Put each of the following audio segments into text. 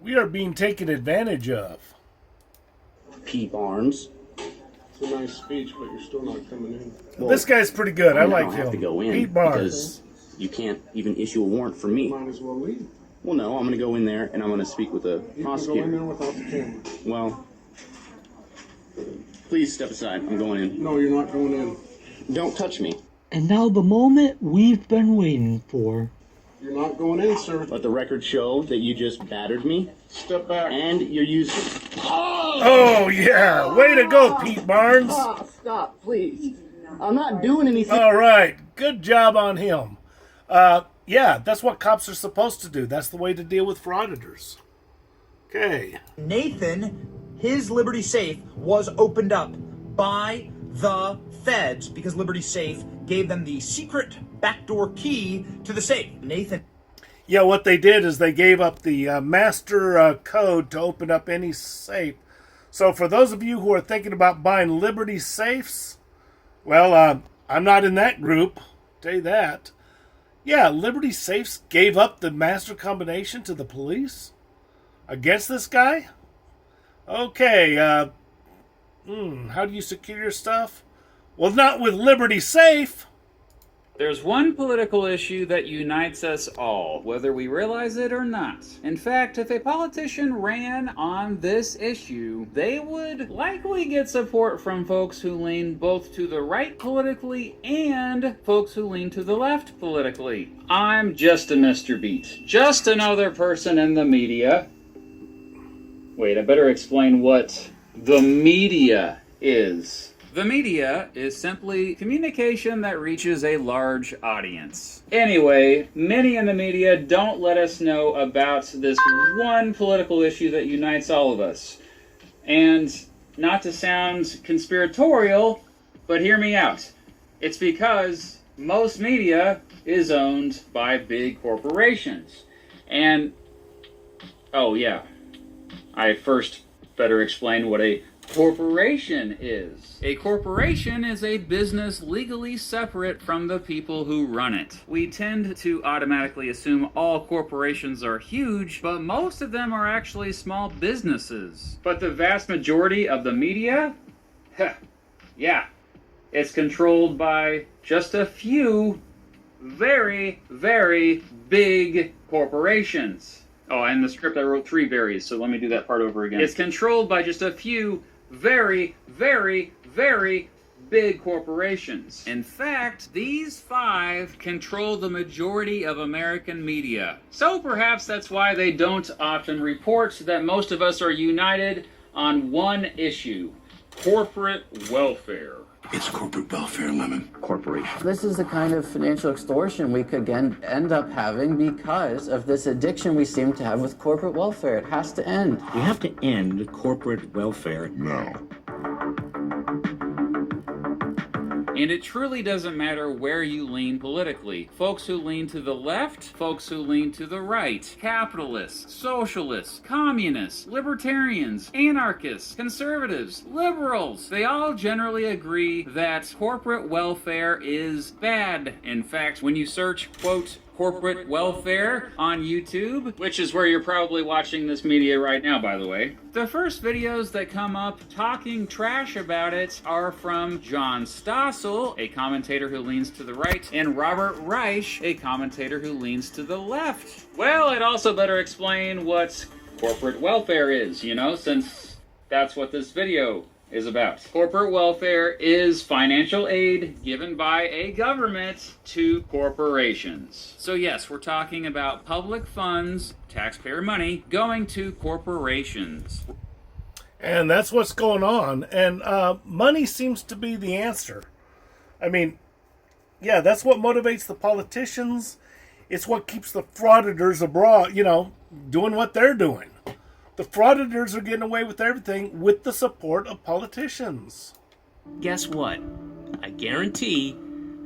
We are being taken advantage of. P. Barnes. It's a nice speech, but you're still not coming in. Well, this guy's pretty good. I like don't him. have to go in Pete Barnes. because you can't even issue a warrant for me. Might as well leave. Well, no, I'm going to go in there and I'm going to speak with the You prosecutor. can go in there without the camera. Well, please step aside. I'm going in. No, you're not going in. Don't touch me. And now the moment we've been waiting for. You're not going in, sir. Let the record show that you just battered me Step back. and you're using... Oh, yeah. Way to go, Pete Barnes. Stop, please. I'm not doing anything. All right. Good job on him. Yeah, that's what cops are supposed to do. That's the way to deal with frauditors. Okay. Nathan, his Liberty Safe was opened up by the feds because Liberty Safe gave them the secret backdoor key to the safe. Nathan. Yeah, what they did is they gave up the master code to open up any safe. So for those of you who are thinking about buying Liberty safes, well, I'm not in that group. I'll tell you that. Yeah, Liberty safes gave up the master combination to the police against this guy. Okay, how do you secure your stuff? Well, not with Liberty Safe. There's one political issue that unites us all, whether we realize it or not. In fact, if a politician ran on this issue, they would likely get support from folks who lean both to the right politically and folks who lean to the left politically. I'm just a Mr. Beat. Just another person in the media. Wait, I better explain what the media is. The media is simply communication that reaches a large audience. Anyway, many in the media don't let us know about this one political issue that unites all of us. And not to sound conspiratorial, but hear me out. It's because most media is owned by big corporations. And, oh yeah, I first better explain what a corporation is. A corporation is a business legally separate from the people who run it. We tend to automatically assume all corporations are huge, but most of them are actually small businesses. But the vast majority of the media? Yeah, it's controlled by just a few very, very big corporations. Oh, and in the script I wrote 3 varies, so let me do that part over again. It's controlled by just a few very, very, very big corporations. In fact, these 5 control the majority of American media. So perhaps that's why they don't often report that most of us are united on one issue: corporate welfare. It's corporate welfare, Lemon. Corporation. This is the kind of financial extortion we could end up having because of this addiction we seem to have with corporate welfare. It has to end. We have to end corporate welfare now. And it truly doesn't matter where you lean politically. Folks who lean to the left, folks who lean to the right, capitalists, socialists, communists, libertarians, anarchists, conservatives, liberals, they all generally agree that corporate welfare is bad. In fact, when you search, quote, corporate welfare on YouTube, which is where you're probably watching this media right now, by the way, the first videos that come up talking trash about it are from John Stossel, a commentator who leans to the right, and Robert Reich, a commentator who leans to the left. Well, I'd also better explain what corporate welfare is, since that's what this video is about. Corporate welfare is financial aid given by a government to corporations. So yes, we're talking about public funds, taxpayer money, going to corporations. And that's what's going on. And money seems to be the answer. I mean, yeah, that's what motivates the politicians. It's what keeps the frauditors abroad, doing what they're doing. The frauditors are getting away with everything with the support of politicians. Guess what? I guarantee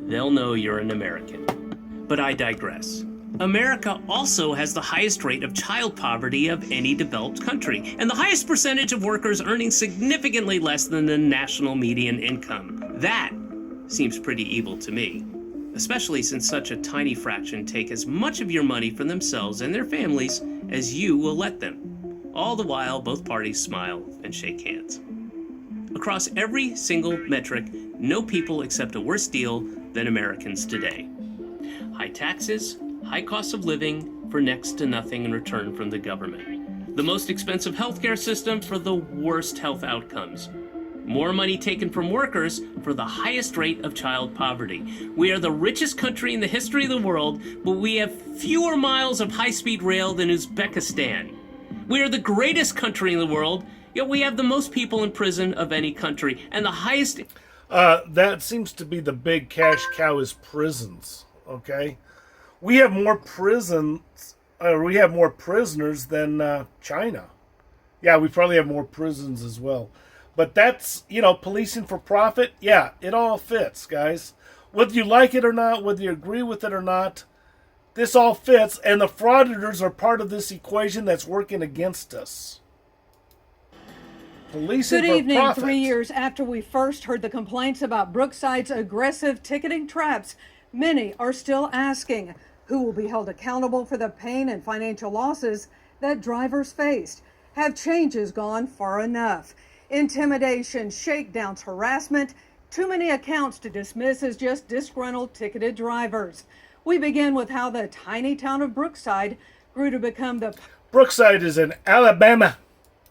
they'll know you're an American. But I digress. America also has the highest rate of child poverty of any developed country, and the highest percentage of workers earning significantly less than the national median income. That seems pretty evil to me, especially since such a tiny fraction take as much of your money for themselves and their families as you will let them. All the while, both parties smile and shake hands. Across every single metric, no people accept a worse deal than Americans today. High taxes, high cost of living for next to nothing in return from the government. The most expensive healthcare system for the worst health outcomes. More money taken from workers for the highest rate of child poverty. We are the richest country in the history of the world, but we have fewer miles of high-speed rail than Uzbekistan. We are the greatest country in the world, yet we have the most people in prison of any country, and the highest... That seems to be the big cash cow is prisons, okay? We have more prisons, we have more prisoners than China. Yeah, we probably have more prisons as well. But that's, policing for profit. Yeah, it all fits, guys. Whether you like it or not, whether you agree with it or not, this all fits. And the frauditors are part of this equation that's working against us. Policing Good for evening. profit. 3 years after we first heard the complaints about Brookside's aggressive ticketing traps, many are still asking who will be held accountable for the pain and financial losses that drivers faced. Have changes gone far enough? Intimidation, shakedowns, harassment, too many accounts to dismiss as just disgruntled ticketed drivers. We begin with how the tiny town of Brookside grew to become the Brookside is in Alabama.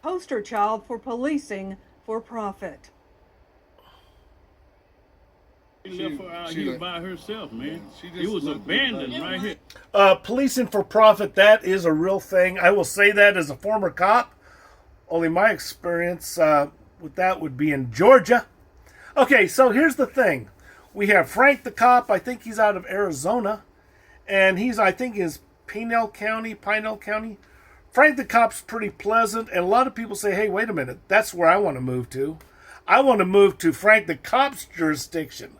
poster child for policing for profit. She left her out here by herself, man. It was abandoned right here. Policing for profit, that is a real thing. I will say that as a former cop. Only my experience with that would be in Georgia. Okay, so here's the thing. We have Frank the cop. I think he's out of Arizona. And I think is Pinell County. Frank the cop's pretty pleasant. And a lot of people say, hey, wait a minute. That's where I want to move to. I want to move to Frank the cop's jurisdiction.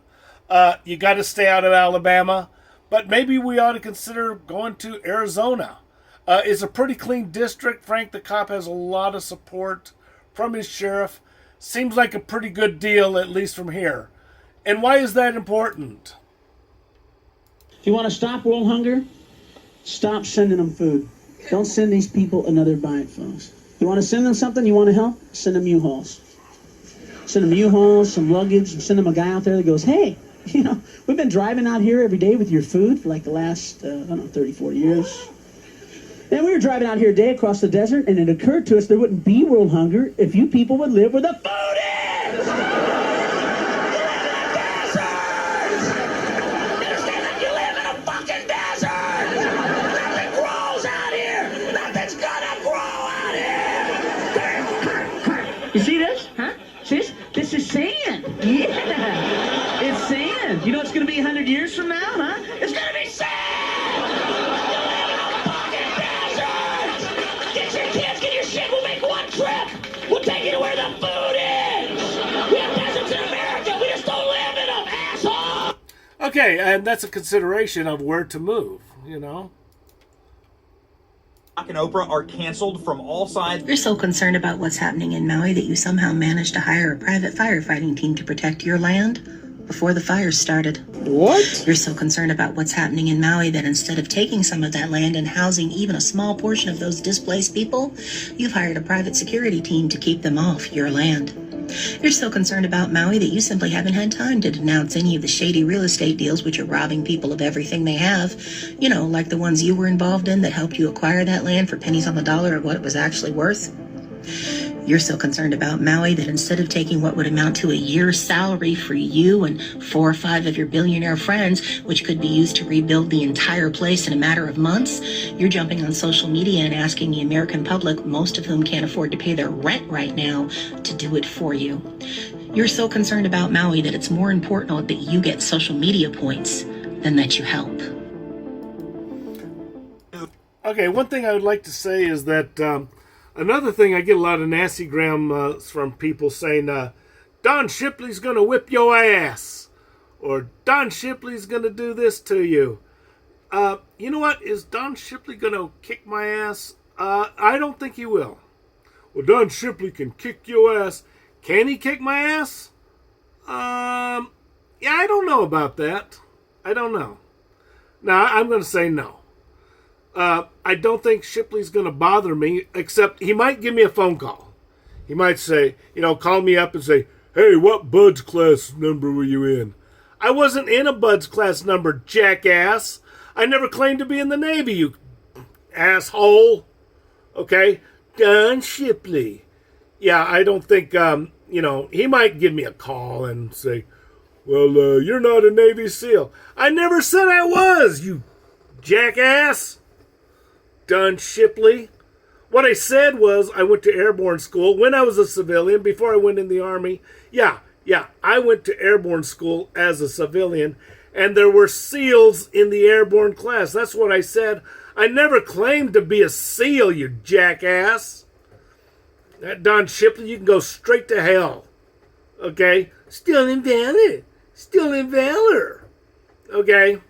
You got to stay out of Alabama. But maybe we ought to consider going to Arizona. It's a pretty clean district. Frank the cop has a lot of support from his sheriff. Seems like a pretty good deal, at least from here. And why is that important? If you want to stop world hunger, stop sending them food. Don't send these people another bite, folks. You want to send them something, you want to help, send them U-Hauls. Send them U-Hauls, some luggage, send them a guy out there that goes, hey, we've been driving out here every day with your food for like the last, 30, 40 years. And we were driving out here today across the desert, and it occurred to us there wouldn't be world hunger if you people would live where the food is! You live in a fucking desert! Nothing grows out here! Nothing's gonna grow out here! You see this? Huh? See this? This is sand! Yeah! It's sand! You know it's gonna be 100 years from now, huh? It's gonna be sand! We'll take you to where the food is! We have deserts in America! We just don't live in them, asshole! Okay, and that's a consideration of where to move, Rock and Oprah are canceled from all sides. You're so concerned about what's happening in Maui that you somehow managed to hire a private firefighting team to protect your land before the fires started. What? You're so concerned about what's happening in Maui that instead of taking some of that land and housing even a small portion of those displaced people, you've hired a private security team to keep them off your land. You're so concerned about Maui that you simply haven't had time to denounce any of the shady real estate deals which are robbing people of everything they have, like the ones you were involved in that helped you acquire that land for pennies on the dollar of what it was actually worth. You're so concerned about Maui that instead of taking what would amount to a year's salary for you and 4 or 5 of your billionaire friends, which could be used to rebuild the entire place in a matter of months, you're jumping on social media and asking the American public, most of whom can't afford to pay their rent right now, to do it for you. You're so concerned about Maui that it's more important that you get social media points than that you help. Okay, one thing I would like to say is that another thing, I get a lot of nasty gram from people saying, Don Shipley's going to whip your ass. Or Don Shipley's going to do this to you. You know what? Is Don Shipley going to kick my ass? I don't think he will. Well, Don Shipley can kick your ass. Can he kick my ass? Yeah, I don't know about that. I don't know. No, I'm going to say no. I don't think Shipley's going to bother me, except he might give me a phone call. He might say, call me up and say, hey, what Bud's class number were you in? I wasn't in a Bud's class number, jackass. I never claimed to be in the Navy, you asshole. Okay? Don Shipley. Yeah, I don't think, he might give me a call and say, well, you're not a Navy SEAL. I never said I was, you jackass. Don Shipley. What I said was I went to airborne school when I was a civilian, before I went in the Army. Yeah, I went to airborne school as a civilian, and there were SEALs in the airborne class. That's what I said. I never claimed to be a SEAL, you jackass. That Don Shipley, you can go straight to hell. Okay? Still in valor. Still in valor. Okay?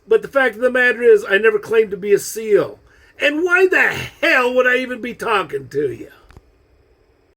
But the fact of the matter is, I never claimed to be a SEAL. And why the hell would I even be talking to you?